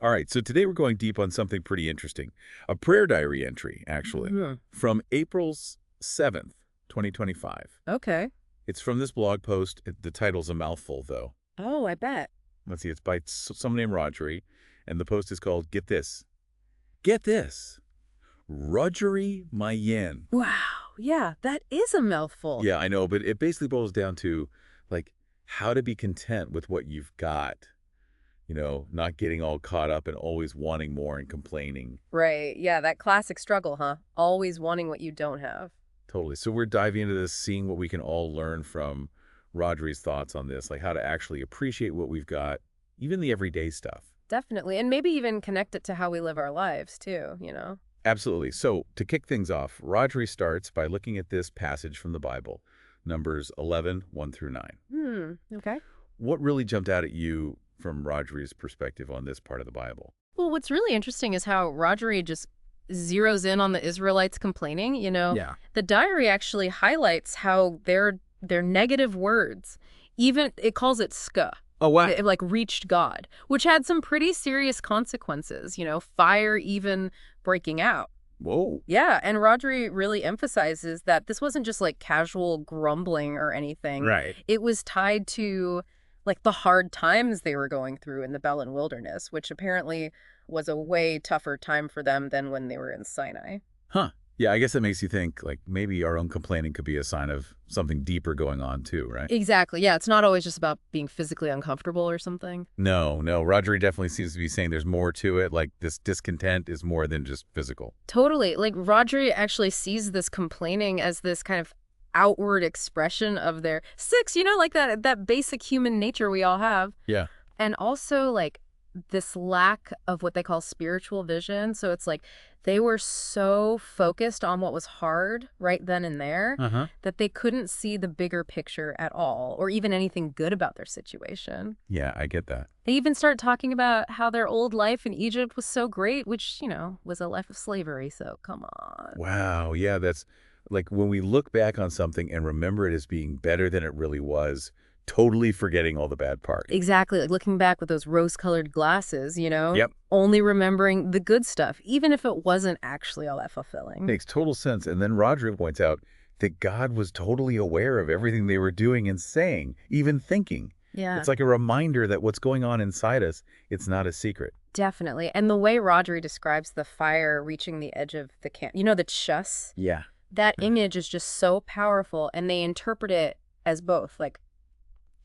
All right, so today we're going deep on something pretty interesting. A prayer diary entry, actually, Mhm. from April 7th, 2025. Okay. It's from this blog post. The title's a mouthful, though. Oh, I bet. Let's see, it's by someone named Rodgery, and the post is called Get This. Get This. Rodgery Mayen. Wow. Yeah, that is a mouthful. Yeah, I know, but it basically boils down to, like, how to be content with what you've got. Not getting all caught up and always wanting more and complaining. Right. Yeah, that classic struggle, huh? Always wanting what you don't have. Totally. So we're diving into this, seeing what we can all learn from Rodri's thoughts on this, like how to actually appreciate what we've got, even the everyday stuff. Definitely. And maybe even connect it to how we live our lives, too. Absolutely. So to kick things off, Rodri starts by looking at this passage from the Bible, Numbers 11:1 through 9. Okay. What really jumped out at you from Rodri's perspective on this part of the Bible? Well, what's really interesting is how Rodri just zeroes in on the Israelites complaining. Yeah. The diary actually highlights how their negative words, even it calls it ska. Oh, wow. It like reached God, which had some pretty serious consequences, fire even breaking out. Whoa. Yeah, and Rodri really emphasizes that this wasn't just like casual grumbling or anything. Right. It was tied to like the hard times they were going through in the Belen Wilderness, which apparently was a way tougher time for them than when they were in Sinai. Huh. Yeah, I guess that makes you think, like, maybe our own complaining could be a sign of something deeper going on, too, right? Exactly. Yeah, it's not always just about being physically uncomfortable or something. No, no. Rodri definitely seems to be saying there's more to it. Like, this discontent is more than just physical. Totally. Like Rodri actually sees this complaining as this kind of outward expression of their six, like that basic human nature we all have. Yeah. And also like this lack of what they call spiritual vision. So it's like they were so focused on what was hard right then and there Uh-huh. that they couldn't see the bigger picture at all or even anything good about their situation. Yeah, I get that. They even start talking about how their old life in Egypt was so great, which, was a life of slavery. So come on. Wow. Yeah, that's like when we look back on something and remember it as being better than it really was, totally forgetting all the bad parts. Exactly. Like looking back with those rose-colored glasses, Yep. only remembering the good stuff, even if it wasn't actually all that fulfilling. Makes total sense. And then Rodri points out that God was totally aware of everything they were doing and saying, even thinking. Yeah, It's like a reminder that what's going on inside us, it's not a secret. definitely. And the way Rodri describes the fire reaching the edge of the camp, the chus, Yeah. that Yeah. image is just so powerful, and they interpret it as both, like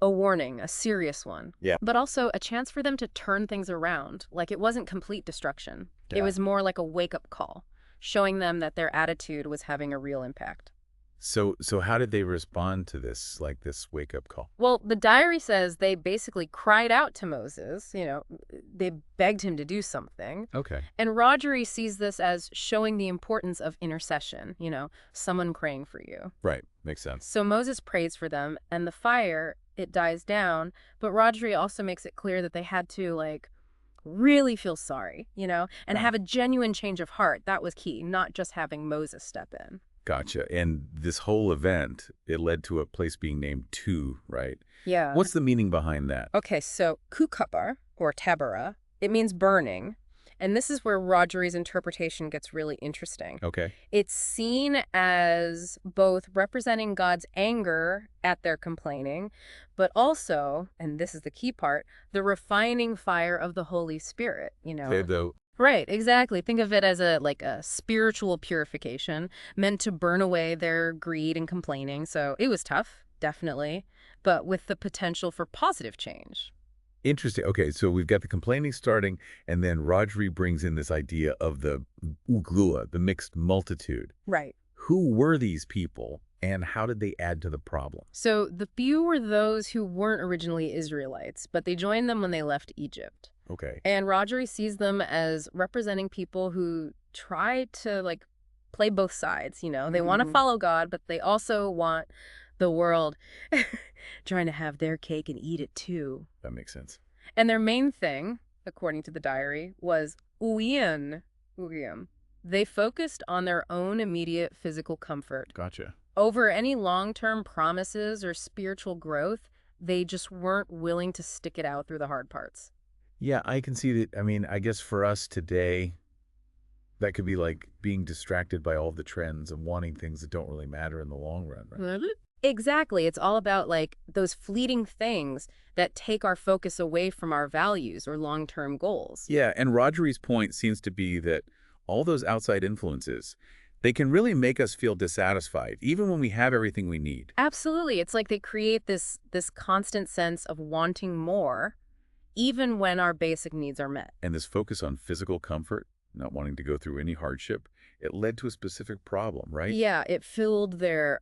a warning, a serious one, Yeah. but also a chance for them to turn things around. Like it wasn't complete destruction. It Yeah. was more like a wake-up call, showing them that their attitude was having a real impact. So how did they respond to this, like this wake-up call? Well, the diary says they basically cried out to Moses, they begged him to do something. Okay. And Rodri sees this as showing the importance of intercession, someone praying for you. Right. Makes sense. So Moses prays for them, and the fire, it dies down. But Rodri also makes it clear that they had to, like, really feel sorry, and Yeah. have a genuine change of heart. That was key, not just having Moses step in. Gotcha. And this whole event, it led to a place being named Tu, right? Yeah. What's the meaning behind that? Okay, so kukupar, or tabara, it means burning. And this is where Rodri's interpretation gets really interesting. Okay. It's seen as both representing God's anger at their complaining, but also, and this is the key part, the refining fire of the Holy Spirit, Okay, though. Right, exactly. Think of it as a spiritual purification meant to burn away their greed and complaining. So it was tough, definitely, but with the potential for positive change. Interesting. Okay, so we've got the complaining starting, and then Rodri brings in this idea of the uglua, the mixed multitude. Right. Who were these people, and how did they add to the problem? So the few were those who weren't originally Israelites, but they joined them when they left Egypt. Okay. And Rodri sees them as representing people who try to like play both sides, They want to Mhm. follow God, but they also want the world trying to have their cake and eat it too. That makes sense. And their main thing, according to the diary, was uyum. They focused on their own immediate physical comfort. Gotcha. Over any long-term promises or spiritual growth, they just weren't willing to stick it out through the hard parts. Yeah, I can see that. I mean, I guess for us today, that could be like being distracted by all the trends and wanting things that don't really matter in the long run, right? Really? Exactly. It's all about like those fleeting things that take our focus away from our values or long-term goals. Yeah, and Rodgery's point seems to be that all those outside influences, they can really make us feel dissatisfied, even when we have everything we need. Absolutely. It's like they create this constant sense of wanting more even when our basic needs are met. And this focus on physical comfort, not wanting to go through any hardship, it led to a specific problem, right? Yeah, it filled their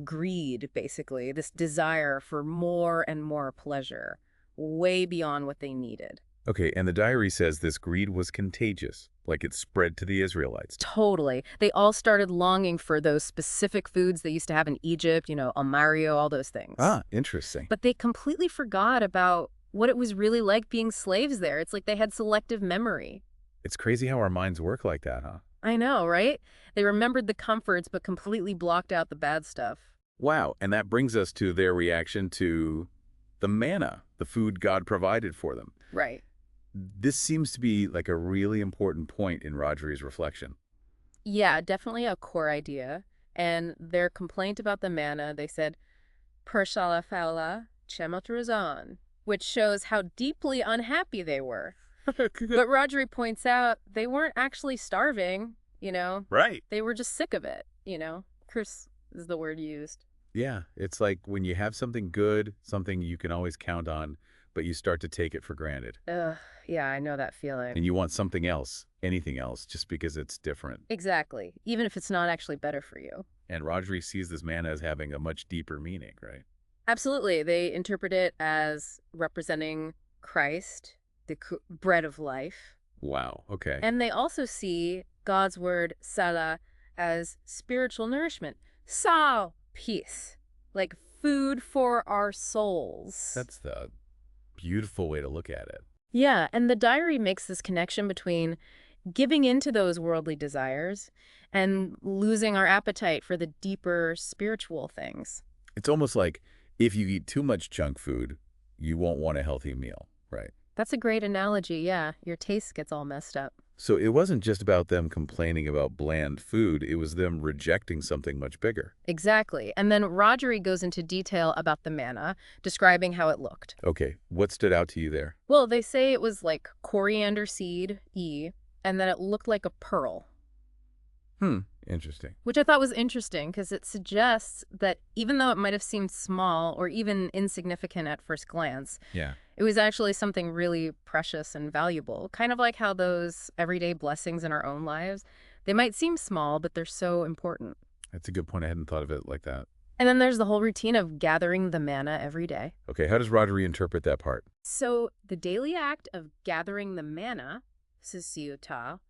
greed basically, this desire for more and more pleasure, way beyond what they needed. Okay, and the diary says this greed was contagious, like it spread to the Israelites. Totally. They all started longing for those specific foods they used to have in Egypt, Almario, all those things. Ah, interesting. But they completely forgot about what it was really like being slaves there. It's like they had selective memory. It's crazy how our minds work like that, huh? I know, right? They remembered the comforts but completely blocked out the bad stuff. Wow, and that brings us to their reaction to the manna, the food God provided for them. Right. This seems to be like a really important point in Rodgery's reflection. Yeah, definitely a core idea. And their complaint about the manna, they said, Pershala faula chemot razan, which shows how deeply unhappy they were. But Rodri points out they weren't actually starving. Right. They were just sick of it. Curse is the word used. Yeah, it's like when you have something good, something you can always count on, but you start to take it for granted. Ugh, yeah, I know that feeling. And you want something else, anything else, just because it's different. Exactly, even if it's not actually better for you. And Rodri sees this manna as having a much deeper meaning, right? Absolutely, they interpret it as representing Christ, the bread of life. Wow, okay. And they also see God's word, Salah, as spiritual nourishment. Sal, peace, like food for our souls. That's the beautiful way to look at it. Yeah, and the diary makes this connection between giving into those worldly desires and losing our appetite for the deeper spiritual things. It's almost like if you eat too much junk food, you won't want a healthy meal, right? That's a great analogy, yeah. Your taste gets all messed up. So it wasn't just about them complaining about bland food, it was them rejecting something much bigger. Exactly. And then Rodgery goes into detail about the manna, describing how it looked. Okay, what stood out to you there? Well, they say it was like coriander seed, and then it looked like a pearl, Interesting. which I thought was interesting because it suggests that even though it might have seemed small or even insignificant at first glance, Yeah. it was actually something really precious and valuable. Kind of like how those everyday blessings in our own lives, they might seem small, but they're so important. That's a good point. I hadn't thought of it like that. And then there's the whole routine of gathering the manna every day. Okay, how does Rodri interpret that part? So the daily act of gathering the manna, sisiuta,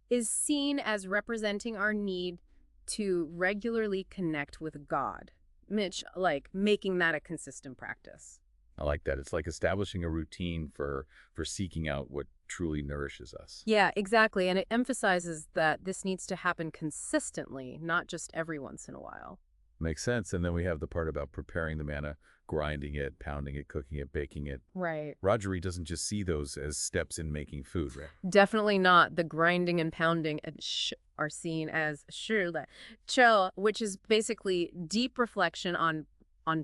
is seen as representing our need to regularly connect with God. Mitch, like making that a consistent practice. I like that. It's like establishing a routine for seeking out what truly nourishes us. Yeah, exactly. And it emphasizes that this needs to happen consistently, not just every once in a while. Makes sense. And then we have the part about preparing the manna, grinding it, pounding it, cooking it, baking it. Right. Rodri doesn't just see those as steps in making food, right? Definitely not. The grinding and pounding are seen as cho, which is basically deep reflection on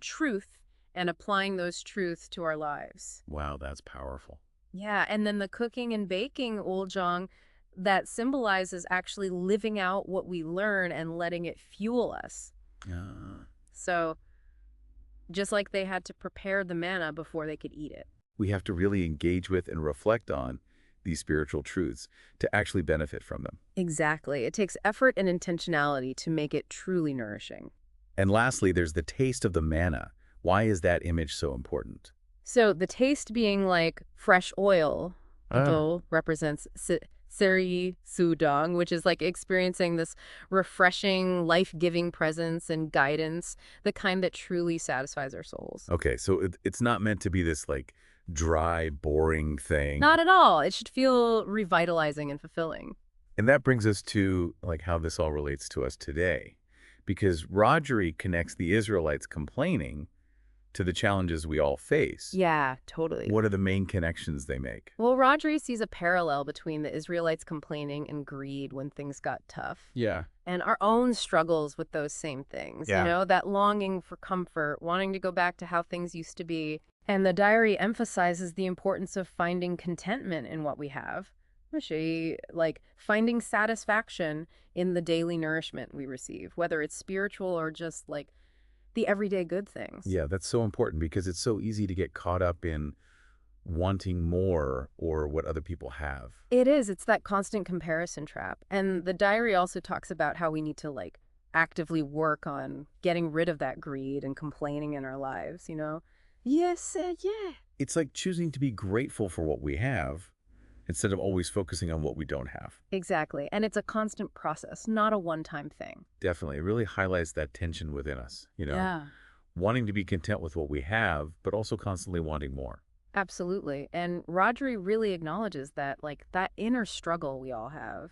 truth and applying those truths to our lives. Wow, that's powerful. Yeah, and then the cooking and baking, Uljong, that symbolizes actually living out what we learn and letting it fuel us. So just like they had to prepare the manna before they could eat it. We have to really engage with and reflect on these spiritual truths to actually benefit from them. Exactly. It takes effort and intentionality to make it truly nourishing. And lastly, there's the taste of the manna. Why is that image so important? So the taste being like fresh oil, ito represents seri sudong, which is like experiencing this refreshing, life-giving presence and guidance, the kind that truly satisfies our souls. Okay, so it's not meant to be this like dry, boring thing. Not at all. It should feel revitalizing and fulfilling. And that brings us to like how this all relates to us today. Because Rodri connects the Israelites complaining to the challenges we all face. Yeah, totally. What are the main connections they make? Well, Rodri sees a parallel between the Israelites complaining and greed when things got tough, Yeah. and our own struggles with those same things. Yeah. You know, that longing for comfort, wanting to go back to how things used to be. And the diary emphasizes the importance of finding contentment in what we have. She, like, finding satisfaction in the daily nourishment we receive, whether it's spiritual or just, like, the everyday good things. Yeah, that's so important because it's so easy to get caught up in wanting more or what other people have. It is. It's that constant comparison trap. And the diary also talks about how we need to, like, actively work on getting rid of that greed and complaining in our lives, you know? Yes, yeah. It's like choosing to be grateful for what we have instead of always focusing on what we don't have. Exactly. And it's a constant process, not a one-time thing. Definitely. It really highlights that tension within us, wanting to be content with what we have, but also constantly wanting more. Absolutely. And Rodri really acknowledges that, like, that inner struggle we all have,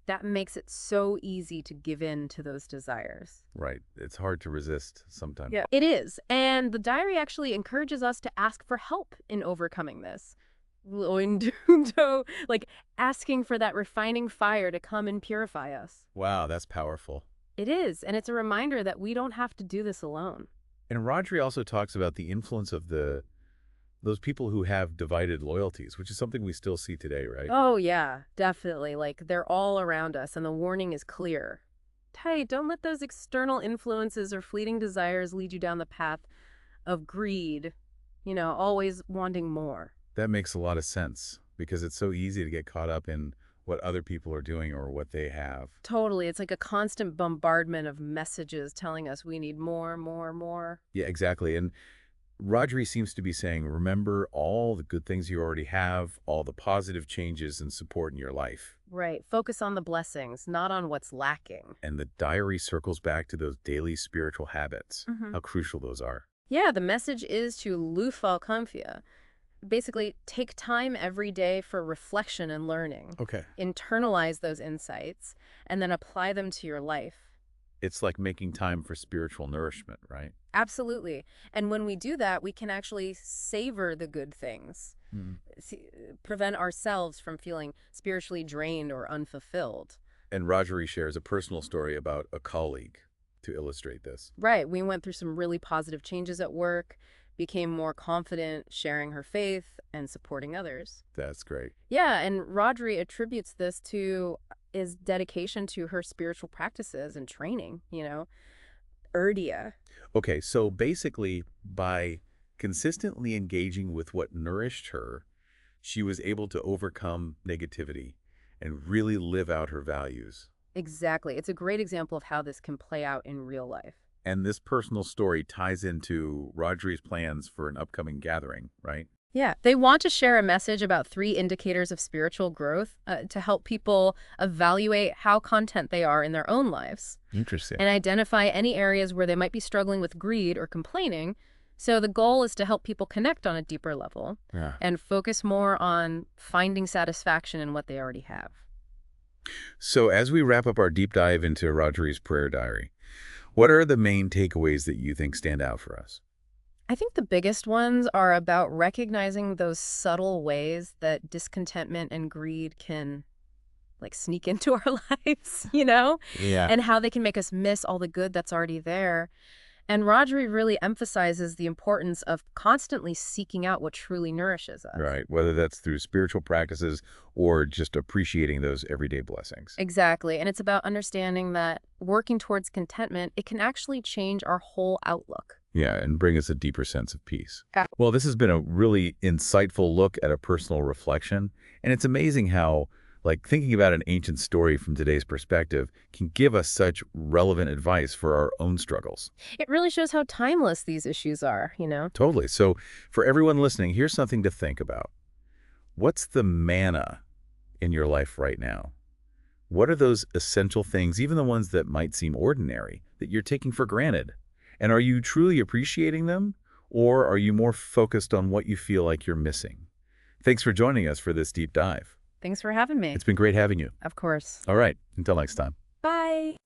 that makes it so easy to give in to those desires. Right. It's hard to resist sometimes. Yeah, it is. And the diary actually encourages us to ask for help in overcoming this. Like, asking for that refining fire to come and purify us. Wow, that's powerful. It is. And it's a reminder that we don't have to do this alone. And Rodri also talks about the influence of those people who have divided loyalties, which is something we still see today, right? Oh, yeah, definitely. Like, they're all around us, and the warning is clear. Hey, don't let those external influences or fleeting desires lead you down the path of greed, always wanting more. That makes a lot of sense because it's so easy to get caught up in what other people are doing or what they have. Totally. It's like a constant bombardment of messages telling us we need more, more, more. Yeah, exactly. And Rodri seems to be saying, remember all the good things you already have, all the positive changes and support in your life. Right. Focus on the blessings, not on what's lacking. And the diary circles back to those daily spiritual habits, how crucial those are. Yeah, the message is to lufal kamfia. Basically, take time every day for reflection and learning. Okay. Internalize those insights and then apply them to your life. It's like making time for spiritual nourishment, right? Absolutely. And when we do that, we can actually savor the good things, prevent ourselves from feeling spiritually drained or unfulfilled. And Rodri shares a personal story about a colleague to illustrate this. Right. We went through some really positive changes at work, became more confident sharing her faith and supporting others. That's great. Yeah, and Rodri attributes this to his dedication to her spiritual practices and training, Urdia. Okay, so basically, by consistently engaging with what nourished her, she was able to overcome negativity and really live out her values. Exactly. It's a great example of how this can play out in real life. And this personal story ties into Rodri's plans for an upcoming gathering, right? Yeah, they want to share a message about 3 indicators of spiritual growth to help people evaluate how content they are in their own lives. Interesting. And identify any areas where they might be struggling with greed or complaining. So the goal is to help people connect on a deeper level and focus more on finding satisfaction in what they already have. So as we wrap up our deep dive into Rodri's prayer diary, what are the main takeaways that you think stand out for us? I think the biggest ones are about recognizing those subtle ways that discontentment and greed can, like, sneak into our lives, Yeah. and how they can make us miss all the good that's already there. And Rodri really emphasizes the importance of constantly seeking out what truly nourishes us. Right, whether that's through spiritual practices or just appreciating those everyday blessings. Exactly. And it's about understanding that working towards contentment, it can actually change our whole outlook. Yeah, and bring us a deeper sense of peace. Yeah. Well, this has been a really insightful look at a personal reflection. And it's amazing how, thinking about an ancient story from today's perspective can give us such relevant advice for our own struggles. It really shows how timeless these issues are, Totally. So for everyone listening, here's something to think about. What's the manna in your life right now? What are those essential things, even the ones that might seem ordinary, that you're taking for granted? And are you truly appreciating them, or are you more focused on what you feel like you're missing? Thanks for joining us for this deep dive. Thanks for having me. It's been great having you. Of course. All right. Until next time. Bye.